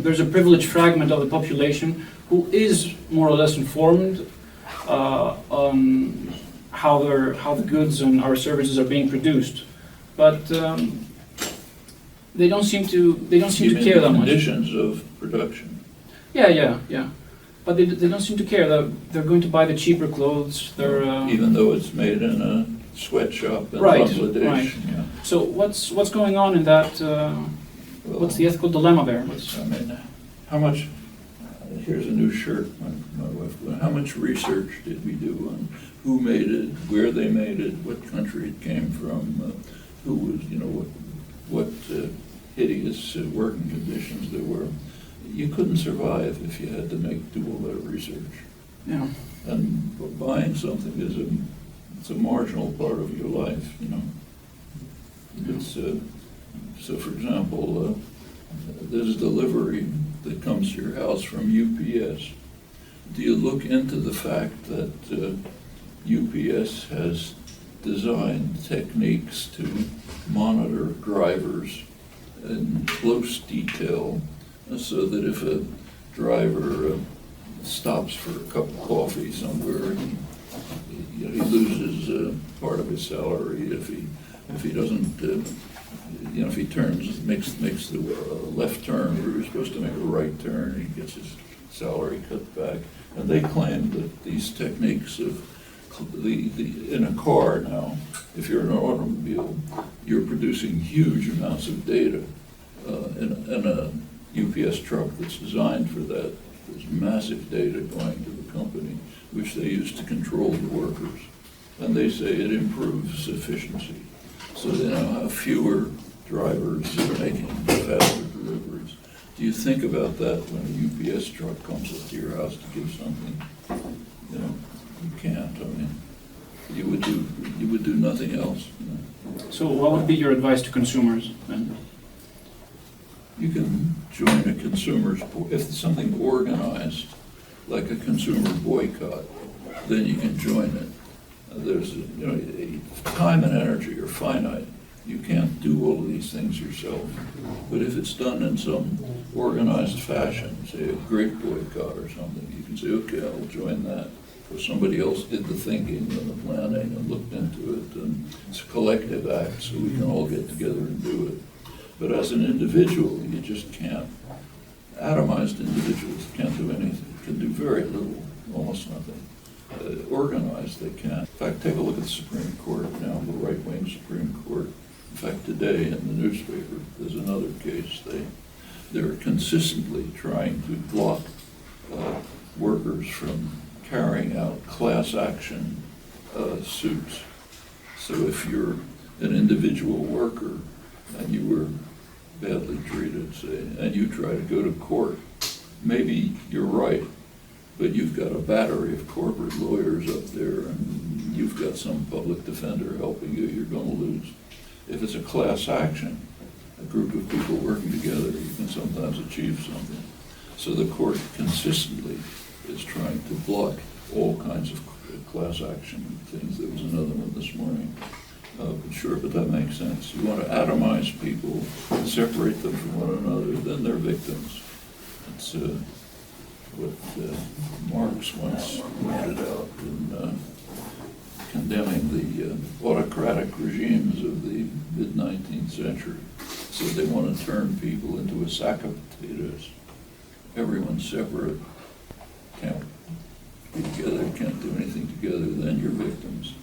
there's a privileged fragment of the population who is more or less informed on how the goods and our services are being produced, but they don't seem to care that much. Conditions of production. Yeah. But they don't seem to care. They're going to buy the cheaper clothes. Even though it's made in a sweatshop in Right, Bangladesh. right. Yeah. So what's going on in that? What's the ethical dilemma there? I mean, how much? Here's a new shirt. My wife. How much research did we do on who made it, where they made it, what country it came from, who was, what hideous working conditions there were. You couldn't survive if you had to do all that research. Yeah. And buying something is it's a marginal part of your life, It's so, for example, there's a delivery that comes to your house from UPS. Do you look into the fact that UPS has designed techniques to monitor drivers in close detail, so that if a driver stops for a cup of coffee somewhere, he loses part of his salary if he doesn't, if he makes the left turn where he's supposed to make a right turn, he gets his salary cut back. And they claim that these techniques of in a car now, if you're in an automobile, you're producing huge amounts of data. In a UPS truck that's designed for that, there's massive data going to the company, which they use to control the workers. And they say it improves efficiency. So they now have fewer drivers making faster deliveries. Do you think about that when a UPS truck comes up to your house to give something? You can't. I mean, you would do nothing else. So what would be your advice to consumers then? You can join a consumer's, if it's something organized, like a consumer boycott, then you can join it. There's, time and energy are finite. You can't do all of these things yourself. But if it's done in some organized fashion, say a great boycott or something, you can say, okay, I'll join that. Because somebody else did the thinking and the planning and looked into it, and it's a collective act, so we can all get together and do it. But as an individual, you just can't. Atomized individuals can't do anything, can do very little, almost nothing. Organized, they can. In fact, take a look at the Supreme Court now, the right-wing Supreme Court. In fact, today in the newspaper, there's another case. They're consistently trying to block workers from carrying out class action suits. So if you're an individual worker and you were badly treated, say, and you try to go to court, maybe you're right, but you've got a battery of corporate lawyers up there and you've got some public defender helping you, you're going to lose. If it's a class action, a group of people working together, you can sometimes achieve something. So the court consistently is trying to block all kinds of class action things. There was another one this morning. But that makes sense. You want to atomize people, separate them from one another, then they're victims. It's what Marx once pointed out in condemning the autocratic regimes of the mid-19th century. So they want to turn people into a sack of potatoes. Everyone's separate, can't be together, can't do anything together, then you're victims.